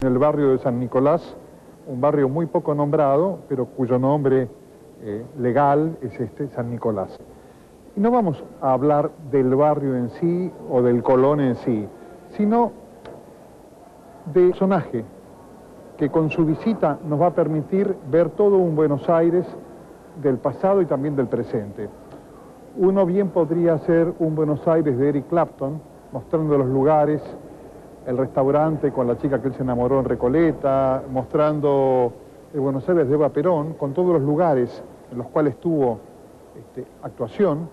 en el barrio de San Nicolás, un barrio muy poco nombrado, pero cuyo nombre legal es San Nicolás. Y no vamos a hablar del barrio en sí o del Colón en sí, sino del personaje que con su visita nos va a permitir ver todo un Buenos Aires del pasado y también del presente. Uno bien podría ser un Buenos Aires de Eric Clapton, mostrando los lugares, el restaurante con la chica que él se enamoró en Recoleta, mostrando el Buenos Aires de Eva Perón, con todos los lugares en los cuales tuvo actuación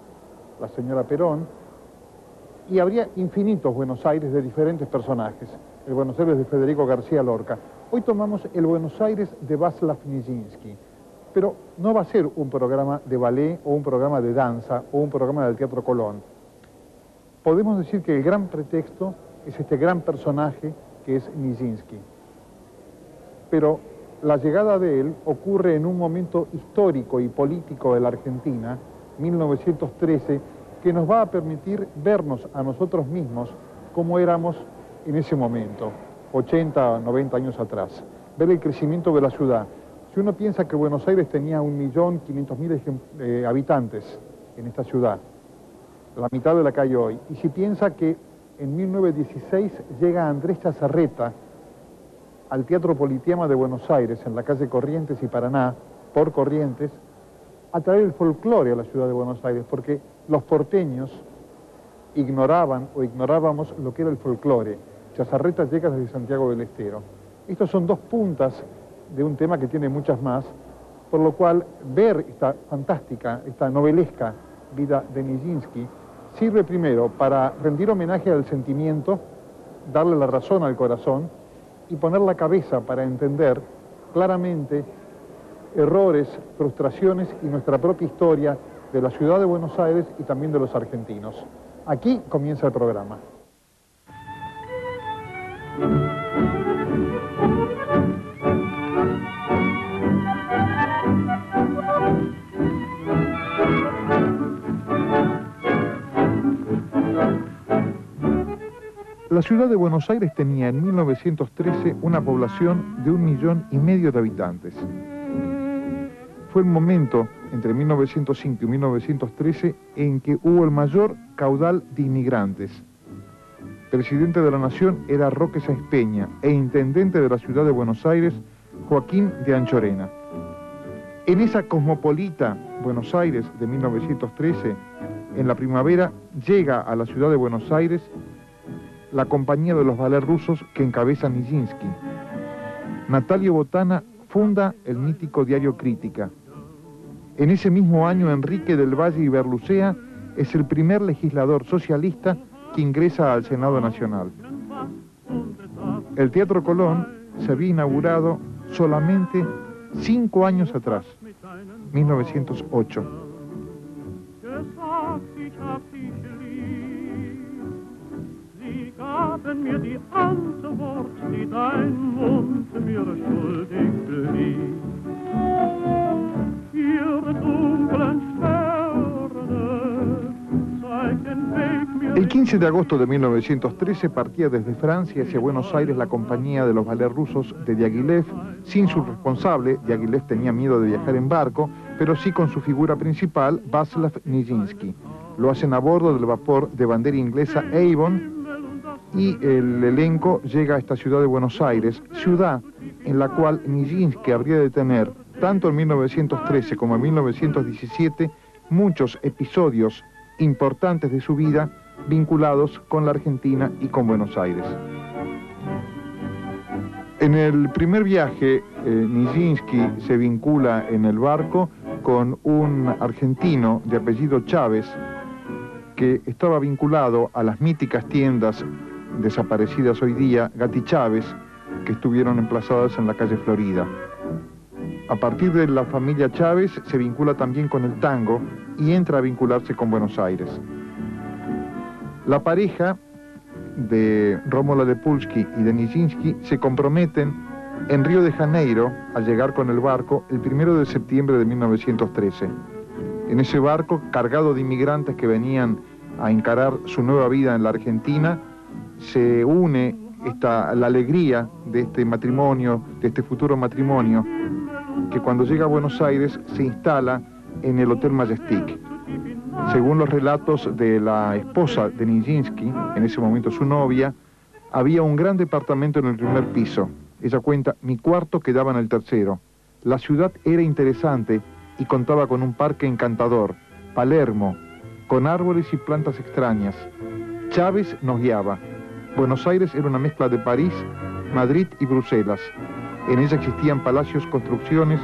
la señora Perón, y habría infinitos Buenos Aires de diferentes personajes, el Buenos Aires de Federico García Lorca. Hoy tomamos el Buenos Aires de Václav Nijinsky, pero no va a ser un programa de ballet o un programa de danza o un programa del Teatro Colón. Podemos decir que el gran pretexto es este gran personaje que es Nijinsky. Pero la llegada de él ocurre en un momento histórico y político de la Argentina, 1913, que nos va a permitir vernos a nosotros mismos como éramos en ese momento, 80, 90 años atrás, ver el crecimiento de la ciudad. Si uno piensa que Buenos Aires tenía 1.500.000 habitantes en esta ciudad, la mitad de la que hay hoy, y si piensa que en 1916 llega Andrés Chazarreta al Teatro Politeama de Buenos Aires, en la calle Corrientes y Paraná, por Corrientes, a traer el folclore a la ciudad de Buenos Aires, porque los porteños ignoraban o ignorábamos lo que era el folclore. Chazarreta llega desde Santiago del Estero. Estos son dos puntas de un tema que tiene muchas más, por lo cual ver esta fantástica, esta novelesca vida de Nijinsky sirve primero para rendir homenaje al sentimiento, darle la razón al corazón y poner la cabeza para entender claramente errores, frustraciones y nuestra propia historia de la ciudad de Buenos Aires y también de los argentinos. Aquí comienza el programa. La ciudad de Buenos Aires tenía en 1913 una población de 1,5 millones de habitantes. Fue el momento, entre 1905 y 1913, en que hubo el mayor caudal de inmigrantes. Presidente de la Nación era Roque Sáenz Peña e intendente de la ciudad de Buenos Aires, Joaquín de Anchorena. En esa cosmopolita Buenos Aires de 1913, en la primavera, llega a la ciudad de Buenos Aires la compañía de los ballets rusos que encabeza Nijinsky. Natalio Botana funda el mítico diario Crítica. En ese mismo año, Enrique del Valle y Berlucea es el primer legislador socialista que ingresa al Senado Nacional. El Teatro Colón se había inaugurado solamente 5 años atrás, 1908. Mir die Antwort, die dein Mund mir schuldig blieb. Ihre dunklen Sterne zeigten Weg mir. El 15 de agosto de 1913 partía desde Francia hacia Buenos Aires la compañía de los ballets rusos de Diaghilev, sin su responsable. Diaghilev tenía miedo de viajar en barco, pero sí con su figura principal, Václav Nijinsky. Lo hacen a bordo del vapor de bandera inglesa Avon, y el elenco llega a esta ciudad de Buenos Aires, ciudad en la cual Nijinsky habría de tener, tanto en 1913 como en 1917, muchos episodios importantes de su vida vinculados con la Argentina y con Buenos Aires. En el primer viaje, Nijinsky se vincula en el barco con un argentino de apellido Chávez, que estaba vinculado a las míticas tiendas desaparecidas hoy día, Gatti Chávez, que estuvieron emplazadas en la calle Florida. A partir de la familia Chávez se vincula también con el tango y entra a vincularse con Buenos Aires. La pareja de Rómulo de Pulski y de Nijinsky se comprometen en Río de Janeiro al llegar con el barco el 1 de septiembre de 1913. En ese barco, cargado de inmigrantes que venían a encarar su nueva vida en la Argentina, se une la alegría de este matrimonio, de este futuro matrimonio, que cuando llega a Buenos Aires se instala en el Hotel Majestic. Según los relatos de la esposa de Nijinsky, en ese momento su novia, había un gran departamento en el primer piso. Ella cuenta, mi cuarto quedaba en el tercero. La ciudad era interesante y contaba con un parque encantador, Palermo, con árboles y plantas extrañas. Chávez nos guiaba. Buenos Aires era una mezcla de París, Madrid y Bruselas. En ella existían palacios, construcciones,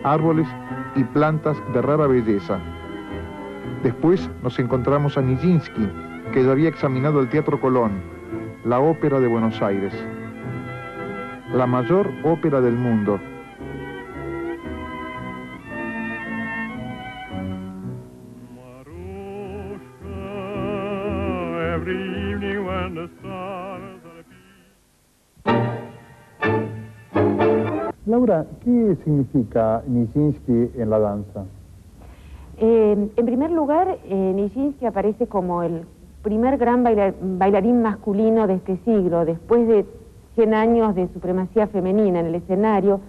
árboles y plantas de rara belleza. Después nos encontramos a Nijinsky, que ya había examinado el Teatro Colón, la ópera de Buenos Aires, la mayor ópera del mundo. Laura, ¿qué significa Nijinsky en la danza? En primer lugar, Nijinsky aparece como el primer gran bailarín masculino de este siglo, después de 100 años de supremacía femenina en el escenario,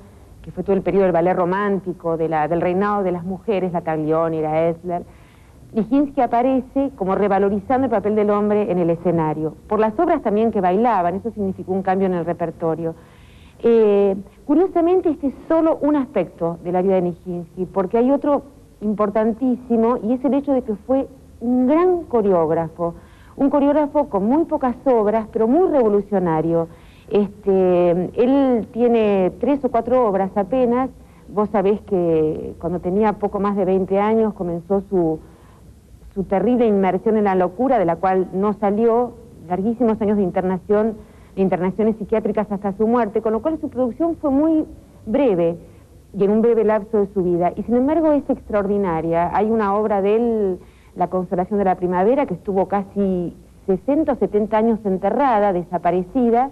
que fue todo el periodo del ballet romántico, del reinado de las mujeres, la Taglioni, la Esler. Nijinsky aparece como revalorizando el papel del hombre en el escenario, por las obras también que bailaban, eso significó un cambio en el repertorio. Curiosamente, este es solo un aspecto de la vida de Nijinsky, porque hay otro importantísimo, y es el hecho de que fue un gran coreógrafo, un coreógrafo con muy pocas obras, pero muy revolucionario. Él tiene 3 o 4 obras apenas. Vos sabés que cuando tenía poco más de 20 años comenzó su terrible inmersión en la locura, de la cual no salió, larguísimos años de internaciones psiquiátricas hasta su muerte, con lo cual su producción fue muy breve y en un breve lapso de su vida, y sin embargo es extraordinaria. Hay una obra de él, La Consolación de la Primavera, que estuvo casi 60 o 70 años enterrada, desaparecida,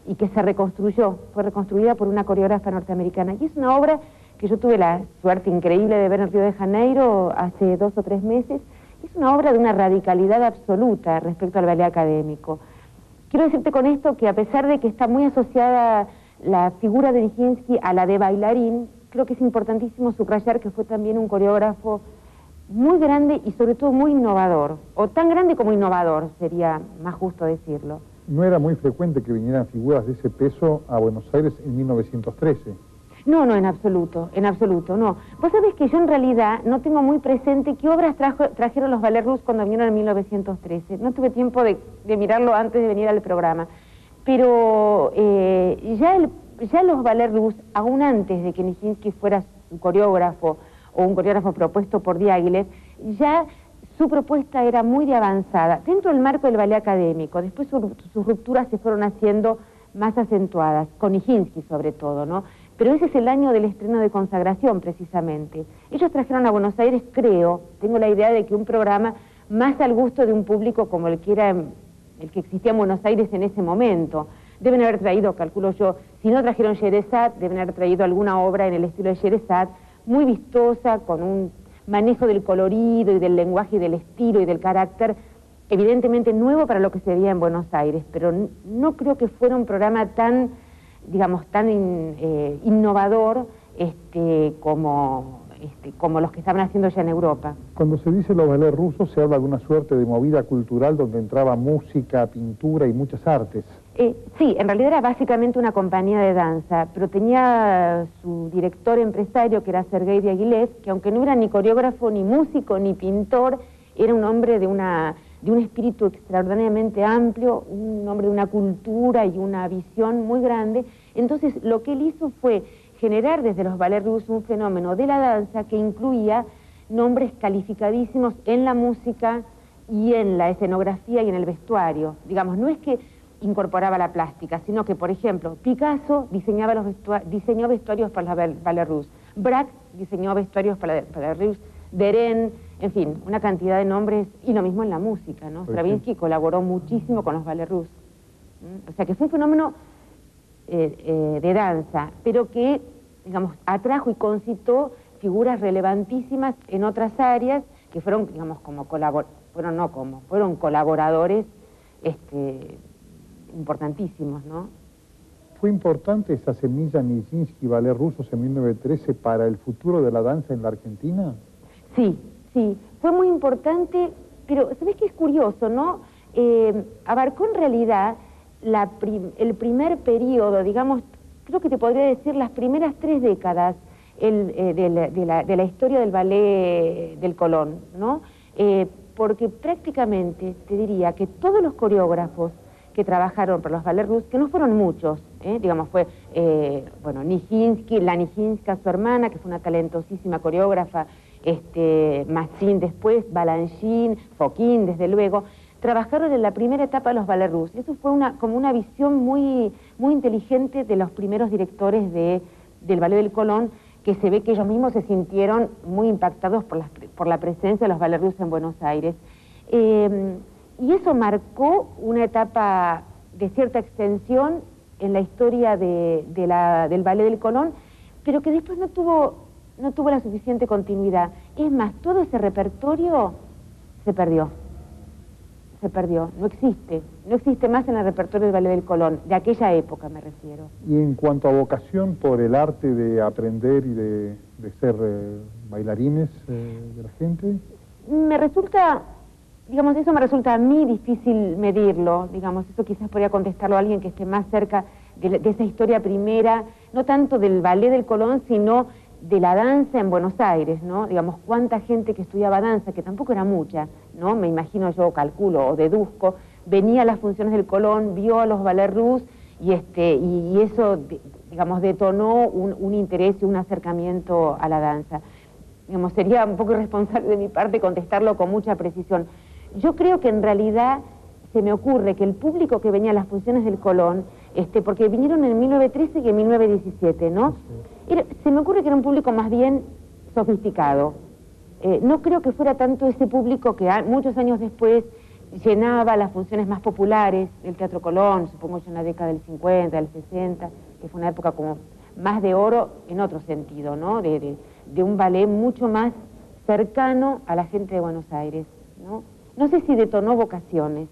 y que se reconstruyó, fue reconstruida por una coreógrafa norteamericana, y es una obra que yo tuve la suerte increíble de ver en Río de Janeiro hace 2 o 3 meses. Es una obra de una radicalidad absoluta respecto al ballet académico. Quiero decirte con esto que a pesar de que está muy asociada la figura de Nijinsky a la de bailarín, creo que es importantísimo subrayar que fue también un coreógrafo muy grande y sobre todo muy innovador, o tan grande como innovador, sería más justo decirlo. No era muy frecuente que vinieran figuras de ese peso a Buenos Aires en 1913. No, en absoluto, no. Vos sabés que yo en realidad no tengo muy presente qué obras trajeron los Ballets Russes cuando vinieron en 1913. No tuve tiempo de mirarlo antes de venir al programa. Pero ya los Ballets Russes, aún antes de que Nijinsky fuera su coreógrafo, o un coreógrafo propuesto por Diaghilev, ya su propuesta era muy de avanzada, dentro del marco del ballet académico. Después sus rupturas se fueron haciendo más acentuadas, con Nijinsky sobre todo, ¿no? Pero ese es el año del estreno de Consagración, precisamente. Ellos trajeron a Buenos Aires, creo, tengo la idea de que un programa más al gusto de un público como el que existía en Buenos Aires en ese momento. Deben haber traído, calculo yo, si no trajeron Sherezad, deben haber traído alguna obra en el estilo de Sherezad, muy vistosa, con un manejo del colorido y del lenguaje y del estilo y del carácter, evidentemente nuevo para lo que se veía en Buenos Aires, pero no creo que fuera un programa tan, digamos, tan innovador como los que estaban haciendo ya en Europa. Cuando se dice los ballets rusos se habla de una suerte de movida cultural donde entraba música, pintura y muchas artes. Sí, en realidad era básicamente una compañía de danza, pero tenía su director empresario, que era Sergei Diaghilev, que aunque no era ni coreógrafo, ni músico, ni pintor, era un hombre de un espíritu extraordinariamente amplio, un hombre de una cultura y una visión muy grande. Entonces lo que él hizo fue generar desde los Ballets Russes un fenómeno de la danza que incluía nombres calificadísimos en la música y en la escenografía y en el vestuario. Digamos, no es que incorporaba la plástica, sino que, por ejemplo, Picasso diseñó vestuarios para los Ballets Russes, Braque diseñó vestuarios para los Ballets Russes, Deren, en fin, una cantidad de nombres, y lo mismo en la música, ¿no? Stravinsky colaboró muchísimo con los Ballets Russes. O sea que fue un fenómeno de danza, pero que, digamos, atrajo y concitó figuras relevantísimas en otras áreas que fueron, digamos, fueron colaboradores importantísimos, ¿no? ¿Fue importante esa semilla Nijinsky Ballet Rusos en 1913 para el futuro de la danza en la Argentina? Sí, sí, fue muy importante, pero ¿sabés qué es curioso, no? Abarcó en realidad el primer periodo, digamos, creo que te podría decir las primeras 3 décadas de la historia del ballet del Colón, ¿no? Porque prácticamente te diría que todos los coreógrafos que trabajaron para los ballets rusos, que no fueron muchos, digamos, fue, bueno, Nijinsky, la Nijinska, su hermana, que fue una talentosísima coreógrafa, Massin después, Balanchine, Fokine, desde luego, trabajaron en la primera etapa de los ballets rusos. Eso fue como una visión muy, muy inteligente de los primeros directores del Ballet del Colón, que se ve que ellos mismos se sintieron muy impactados por la presencia de los ballets rusos en Buenos Aires. Y eso marcó una etapa de cierta extensión en la historia del Ballet del Colón, pero que después no tuvo la suficiente continuidad. Es más, todo ese repertorio se perdió, no existe más en el repertorio del Ballet del Colón, de aquella época me refiero. Y en cuanto a vocación por el arte de aprender y de ser bailarines de la gente... Me resulta, digamos, eso me resulta a mí difícil medirlo, digamos, eso quizás podría contestarlo a alguien que esté más cerca de esa historia primera, no tanto del Ballet del Colón, sino de la danza en Buenos Aires, ¿no? Digamos, cuánta gente que estudiaba danza, que tampoco era mucha, ¿no? Me imagino yo, calculo o deduzco, venía a las funciones del Colón, vio a los ballets rusos y eso, digamos, detonó un interés y un acercamiento a la danza. Digamos, sería un poco irresponsable de mi parte contestarlo con mucha precisión. Yo creo que en realidad se me ocurre que el público que venía a las funciones del Colón, porque vinieron en 1913 y en 1917, ¿no? Se me ocurre que era un público más bien sofisticado. No creo que fuera tanto ese público que muchos años después llenaba las funciones más populares del Teatro Colón, supongo yo en la década del 50, del 60, que fue una época como más de oro en otro sentido, ¿no? De un ballet mucho más cercano a la gente de Buenos Aires, ¿no? No sé si detonó vocaciones,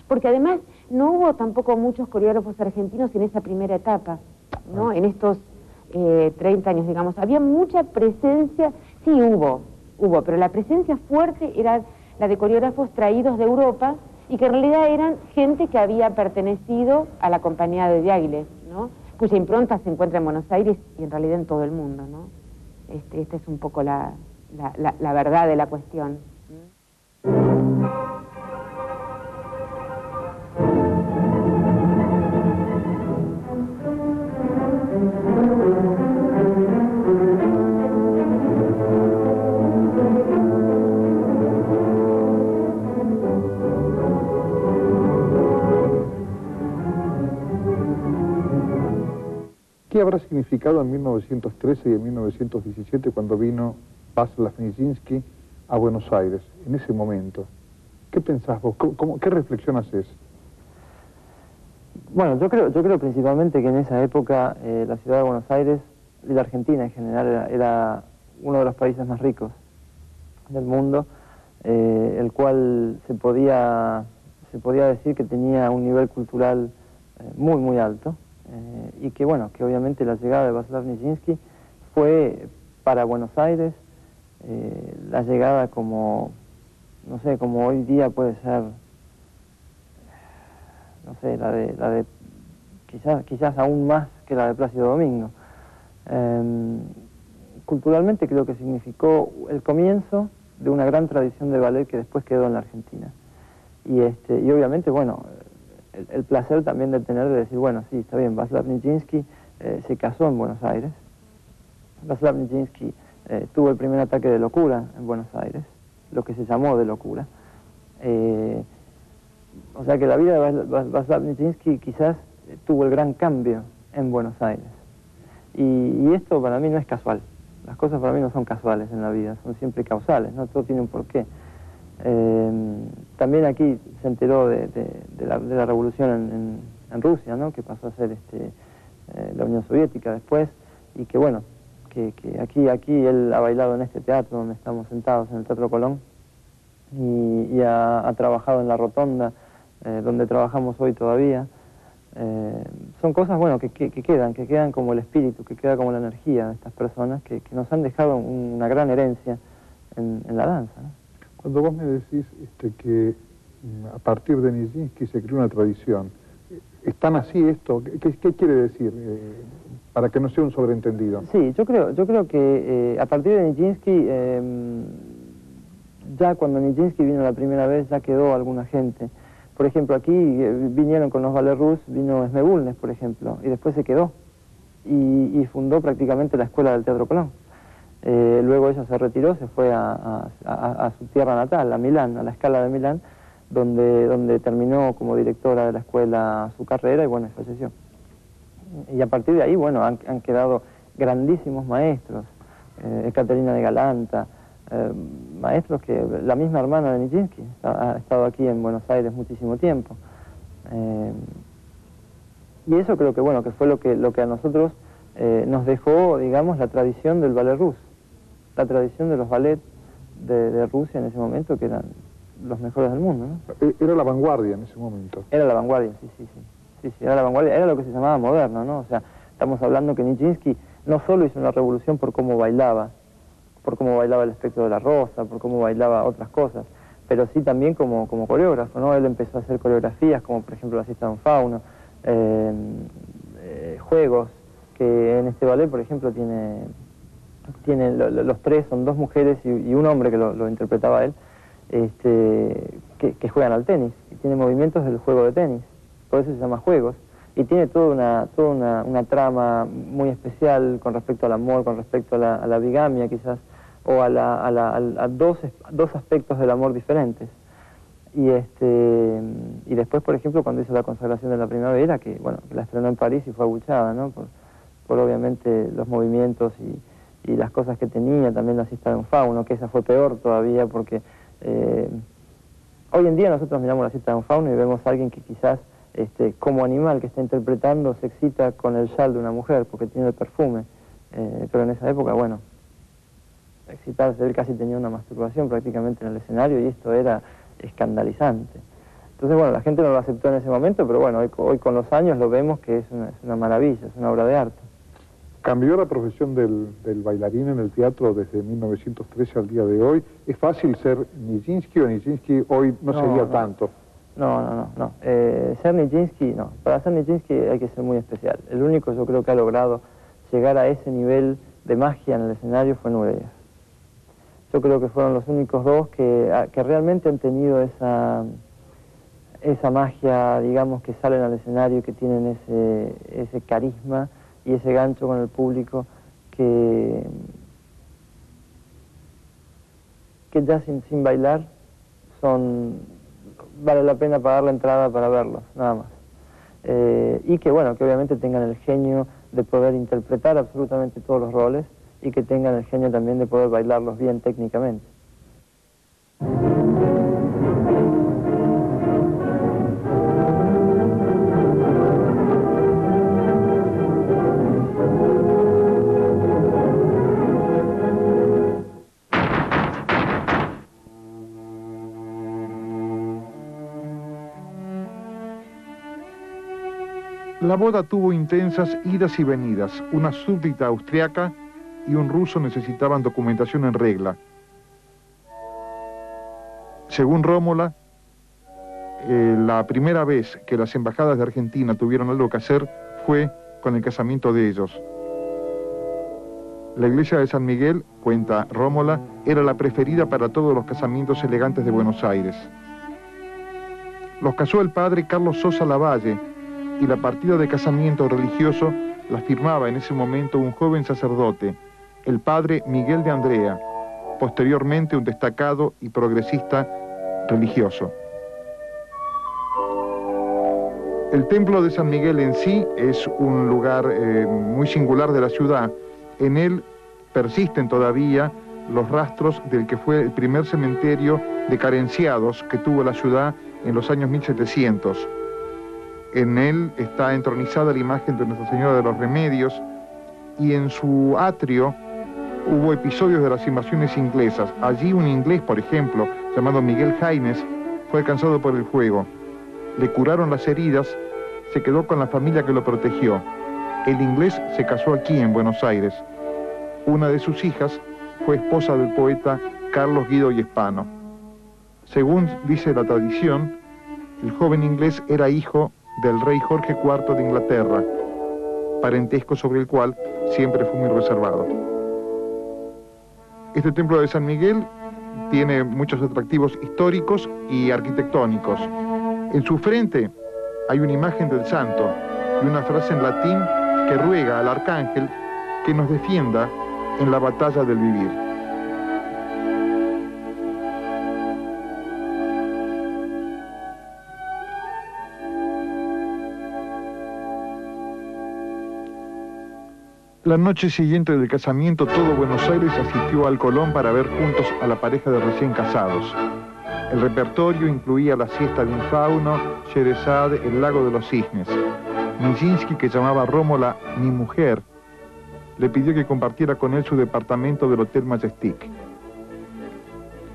porque además no hubo tampoco muchos coreógrafos argentinos en esa primera etapa, ¿no? En estos 30 años, digamos. Había mucha presencia, sí hubo, pero la presencia fuerte era la de coreógrafos traídos de Europa y que en realidad eran gente que había pertenecido a la compañía de Diaghilev, ¿no? Cuya impronta se encuentra en Buenos Aires y en realidad en todo el mundo, ¿no? Esta es un poco la verdad de la cuestión. ¿Qué habrá significado en 1913 y en 1917 cuando vino Václav Nijinsky a Buenos Aires, en ese momento? ¿Qué pensás vos? ¿Qué reflexión haces? Bueno, yo creo principalmente que en esa época la ciudad de Buenos Aires y la Argentina en general era uno de los países más ricos del mundo, el cual se podía decir que tenía un nivel cultural muy, muy alto. Y que bueno, que obviamente la llegada de Václav Nijinsky fue para Buenos Aires la llegada como, no sé, como hoy día puede ser, no sé, la de quizás aún más que la de Plácido Domingo. Culturalmente creo que significó el comienzo de una gran tradición de ballet que después quedó en la Argentina. Y obviamente, bueno, el placer también de decir, bueno, sí, está bien, Václav Nijinsky se casó en Buenos Aires. Václav Nijinsky tuvo el primer ataque de locura en Buenos Aires, lo que se llamó de locura. O sea que la vida de Václav Nijinsky quizás tuvo el gran cambio en Buenos Aires. Y esto para mí no es casual. Las cosas para mí no son casuales en la vida, son siempre causales, ¿no? Todo tiene un porqué. También aquí se enteró de la revolución en Rusia, ¿no? Que pasó a ser la Unión Soviética después, y que bueno, que aquí él ha bailado en este teatro donde estamos sentados, en el Teatro Colón, y ha trabajado en la Rotonda, donde trabajamos hoy todavía, Son cosas, bueno, que quedan como el espíritu, que queda como la energía de estas personas que nos han dejado una gran herencia en la danza, ¿no? Cuando vos me decís que a partir de Nijinsky se creó una tradición, ¿es tan así esto? ¿Qué quiere decir? Para que no sea un sobreentendido. Sí, yo creo que a partir de Nijinsky, ya cuando Nijinsky vino la primera vez, ya quedó alguna gente. Por ejemplo, aquí vinieron con los ballets russes, vino Smegulnes, por ejemplo, y después se quedó. Y fundó prácticamente la Escuela del Teatro Colón. Luego ella se retiró, se fue a su tierra natal, a Milán, a la Scala de Milán, donde terminó como directora de la escuela su carrera y bueno, falleció. Y a partir de ahí, bueno, han quedado grandísimos maestros, Caterina de Galanta, maestros que la misma hermana de Nijinsky ha estado aquí en Buenos Aires muchísimo tiempo. Y eso creo que, bueno, que fue lo que a nosotros nos dejó, digamos, la tradición del ballet ruso, la tradición de los ballets de Rusia en ese momento, que eran los mejores del mundo, ¿no? Era la vanguardia en ese momento. Era la vanguardia, sí, era la vanguardia, era lo que se llamaba moderno, ¿no? O sea, estamos hablando que Nijinsky no solo hizo una revolución por cómo bailaba el espectro de la rosa, por cómo bailaba otras cosas, pero sí también como coreógrafo, ¿no? Él empezó a hacer coreografías como por ejemplo la siesta de un fauno, juegos, que en este ballet por ejemplo tiene los tres, son dos mujeres y un hombre que lo interpretaba él, que juegan al tenis, y tiene movimientos del juego de tenis, por eso se llama juegos, y tiene toda una trama muy especial con respecto al amor, con respecto a la bigamia quizás, o a dos aspectos del amor diferentes. Y después, por ejemplo, cuando hizo la consagración de la primavera, que bueno, que la estrenó en París y fue abuchada, ¿no? Por obviamente los movimientos y las cosas que tenía, también la siesta de un fauno, que esa fue peor todavía, porque hoy en día nosotros miramos la siesta de un fauno y vemos a alguien que quizás como animal que está interpretando se excita con el chal de una mujer, porque tiene el perfume, pero en esa época, bueno, excitarse, él casi tenía una masturbación prácticamente en el escenario y esto era escandalizante. Entonces, bueno, la gente no lo aceptó en ese momento, pero bueno, hoy con los años lo vemos que es una maravilla, es una obra de arte. ¿Cambió la profesión del bailarín en el teatro desde 1913 al día de hoy? ¿Es fácil ser Nijinsky o Nijinsky hoy no sería tanto? No. Ser Nijinsky, no. Para ser Nijinsky hay que ser muy especial. El único, yo creo, que ha logrado llegar a ese nivel de magia en el escenario fue Nureyev. Yo creo que fueron los únicos dos que realmente han tenido esa magia, digamos, que salen al escenario, que tienen ese carisma y ese gancho con el público que ya sin bailar vale la pena pagar la entrada para verlos, nada más. Y que bueno, que obviamente tengan el genio de poder interpretar absolutamente todos los roles y que tengan el genio también de poder bailarlos bien técnicamente. La boda tuvo intensas idas y venidas. Una súbdita austriaca y un ruso necesitaban documentación en regla. Según Rómola, la primera vez que las embajadas de Argentina tuvieron algo que hacer fue con el casamiento de ellos. La iglesia de San Miguel, cuenta Rómola, era la preferida para todos los casamientos elegantes de Buenos Aires. Los casó el padre Carlos Sosa Lavalle, y la partida de casamiento religioso la firmaba en ese momento un joven sacerdote, el padre Miguel de Andrea, posteriormente un destacado y progresista religioso. El templo de San Miguel en sí es un lugar muy singular de la ciudad. En él persisten todavía los rastros del que fue el primer cementerio de carenciados que tuvo la ciudad en los años 1700. En él está entronizada la imagen de Nuestra Señora de los Remedios y en su atrio hubo episodios de las invasiones inglesas. Allí un inglés, por ejemplo, llamado Miguel Jaimes, fue alcanzado por el fuego. Le curaron las heridas, se quedó con la familia que lo protegió. El inglés se casó aquí en Buenos Aires. Una de sus hijas fue esposa del poeta Carlos Guido y Hispano. Según dice la tradición, el joven inglés era hijo del rey Jorge IV de Inglaterra, parentesco sobre el cual siempre fue muy reservado. Este templo de San Miguel tiene muchos atractivos históricos y arquitectónicos. En su frente hay una imagen del santo y una frase en latín que ruega al arcángel que nos defienda en la batalla del vivir. La noche siguiente del casamiento, todo Buenos Aires asistió al Colón para ver juntos a la pareja de recién casados. El repertorio incluía La siesta de un fauno, Sherezade, El lago de los cisnes. Nijinsky, que llamaba a Rómola mi mujer, le pidió que compartiera con él su departamento del Hotel Majestic.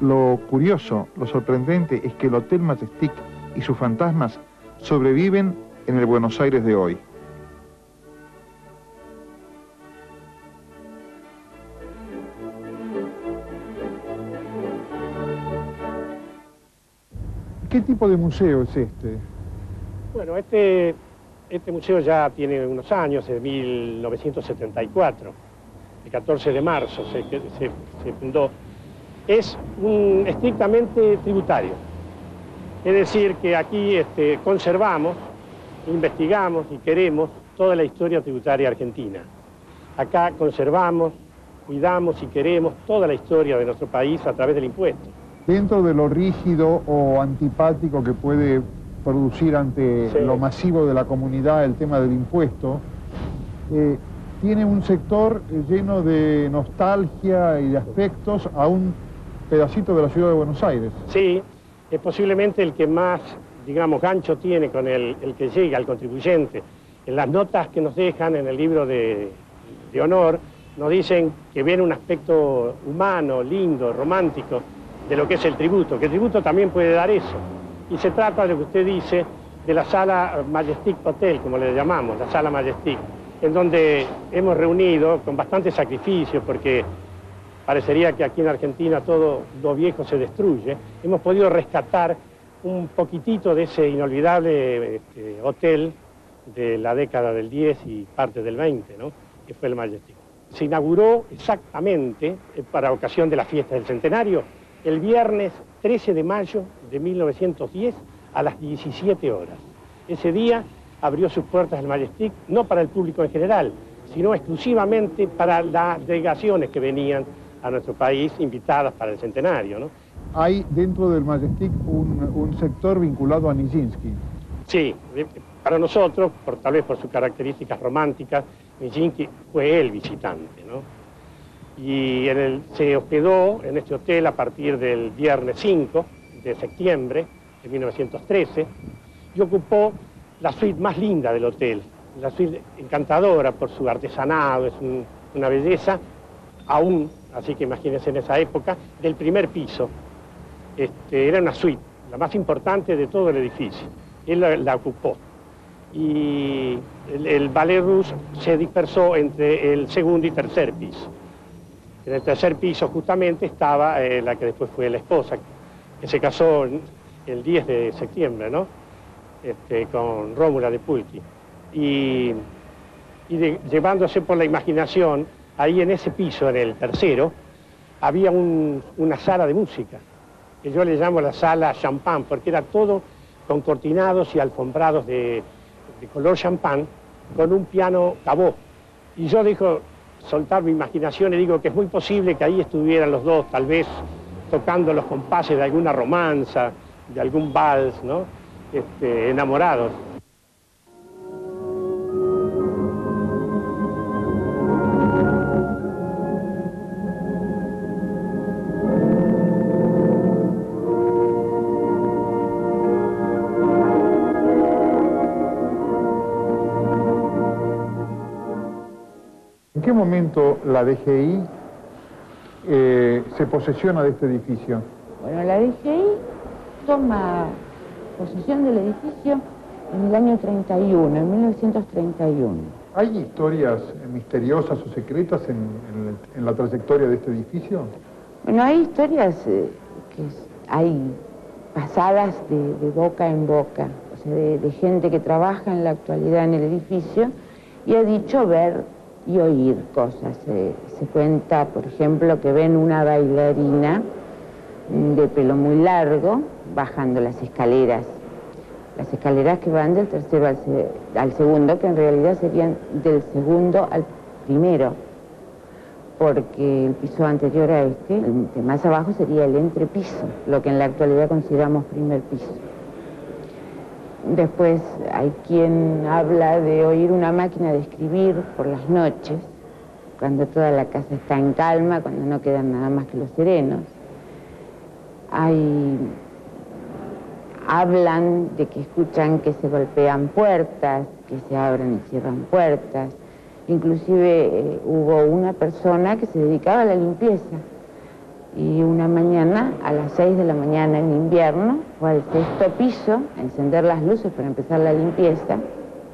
Lo curioso, lo sorprendente, es que el Hotel Majestic y sus fantasmas sobreviven en el Buenos Aires de hoy. ¿Qué tipo de museo es este? Bueno, este museo ya tiene unos años, de 1974, el 14 de marzo se fundó. Es estrictamente tributario, es decir, que aquí conservamos, investigamos y queremos toda la historia tributaria argentina. Acá conservamos, cuidamos y queremos toda la historia de nuestro país a través del impuesto. Dentro de lo rígido o antipático que puede producir ante lo masivo de la comunidad el tema del impuesto, tiene un sector lleno de nostalgia y de aspectos a un pedacito de la ciudad de Buenos Aires. Sí, es posiblemente el que más, digamos, gancho tiene con el que llega al contribuyente. En las notas que nos dejan en el libro de honor, nos dicen que viene un aspecto humano, lindo, romántico, de lo que es el tributo, que el tributo también puede dar eso. Y se trata de lo que usted dice, de la sala Majestic Hotel, como le llamamos, la sala Majestic, en donde hemos reunido con bastante sacrificio, porque parecería que aquí en Argentina todo lo viejo se destruye, hemos podido rescatar un poquitito de ese inolvidable hotel de la década del 10 y parte del 20, ¿no? Que fue el Majestic. Se inauguró exactamente, para ocasión de la fiesta del centenario, el viernes 13 de mayo de 1910 a las 17 horas. Ese día abrió sus puertas el Majestic, no para el público en general, sino exclusivamente para las delegaciones que venían a nuestro país invitadas para el centenario, ¿no? Hay dentro del Majestic un sector vinculado a Nijinsky. Sí, para nosotros, tal vez por sus características románticas, Nijinsky fue el visitante, ¿no? Y se hospedó en este hotel a partir del viernes 5 de septiembre de 1913 y ocupó la suite más linda del hotel, la suite encantadora por su artesanado, es una belleza, aún, así que imagínense en esa época, del primer piso. Era una suite, la más importante de todo el edificio. Él la ocupó. Y el ballet russe se dispersó entre el segundo y tercer piso. En el tercer piso justamente estaba la que después fue la esposa, que se casó el 10 de septiembre, ¿no? Con Rómula de Pulci. Y llevándose por la imaginación, ahí en ese piso, en el tercero, había una sala de música, que yo le llamo la sala champán, porque era todo con cortinados y alfombrados de color champán, con un piano cabó. Y yo soltar mi imaginación y digo que es muy posible que ahí estuvieran los dos, tal vez tocando los compases de alguna romanza, de algún vals, ¿no? Enamorados. ¿En qué momento la DGI se posesiona de este edificio? Bueno, la DGI toma posesión del edificio En el año 31, en 1931. ¿Hay historias misteriosas o secretas en la trayectoria de este edificio? Bueno, hay historias hay pasadas de boca en boca, o sea, de gente que trabaja en la actualidad en el edificio y ha dicho ver y oír cosas. Se cuenta, por ejemplo, que ven una bailarina de pelo muy largo bajando las escaleras que van del tercero al segundo, que en realidad serían del segundo al primero, porque el piso anterior a este, el de más abajo, sería el entrepiso, lo que en la actualidad consideramos primer piso. Después hay quien habla de oír una máquina de escribir por las noches, cuando toda la casa está en calma, cuando no quedan nada más que los serenos. Hablan de que escuchan que se golpean puertas, que se abren y cierran puertas. Inclusive hubo una persona que se dedicaba a la limpieza y una mañana, a las 6 de la mañana en invierno, fue al 6º piso a encender las luces para empezar la limpieza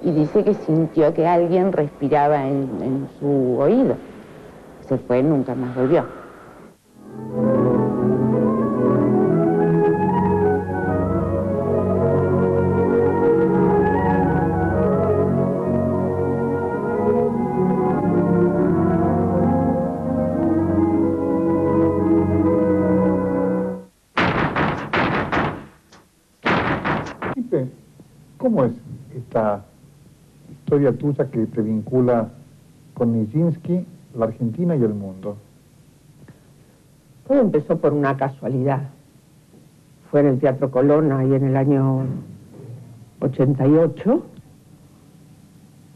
y dice que sintió que alguien respiraba en su oído. Se fue, nunca más volvió. ¿Cómo es esta historia tuya que te vincula con Nijinsky, la Argentina y el mundo? Todo empezó por una casualidad. Fue en el Teatro Colón, ahí en el año 88.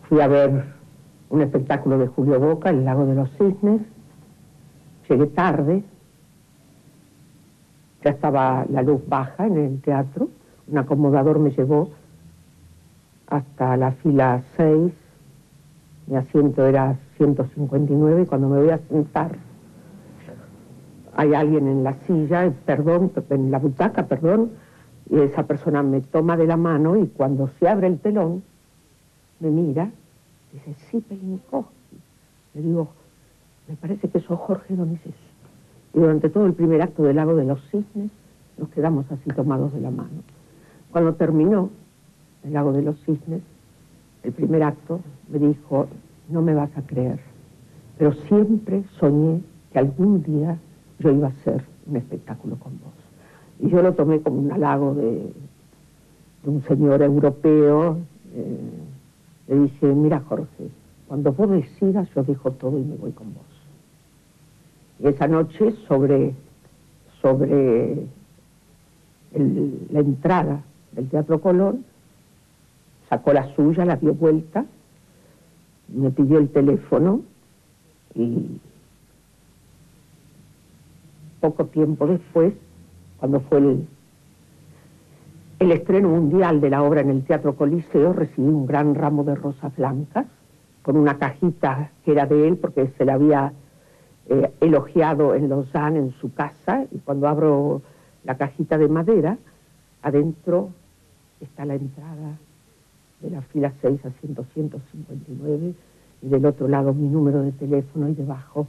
Fui a ver un espectáculo de Julio Boca, El Lago de los Cisnes. Llegué tarde. Ya estaba la luz baja en el teatro. Un acomodador me llevó hasta la fila 6, mi asiento era 159, y cuando me voy a sentar, hay alguien en la silla, en la butaca, y esa persona me toma de la mano y cuando se abre el telón, me mira, dice, sí, Pellinikowski. Le digo, me parece que sos Jorge Donizetti. Y durante todo el primer acto del Lago de los Cisnes, nos quedamos así tomados de la mano. Cuando terminó El Lago de los Cisnes, el primer acto, me dijo, no me vas a creer, pero siempre soñé que algún día yo iba a hacer un espectáculo con vos. Y yo lo tomé como un halago de un señor europeo. Le dije, mira Jorge, cuando vos decidas yo dejo todo y me voy con vos. Y esa noche sobre la entrada del Teatro Colón, sacó la suya, la dio vuelta, me pidió el teléfono y poco tiempo después, cuando fue el estreno mundial de la obra en el Teatro Coliseo, recibí un gran ramo de rosas blancas con una cajita que era de él porque se la había elogiado en Lausanne, en su casa, y cuando abro la cajita de madera, adentro está la entrada de la fila 6, asiento 159, y del otro lado mi número de teléfono y debajo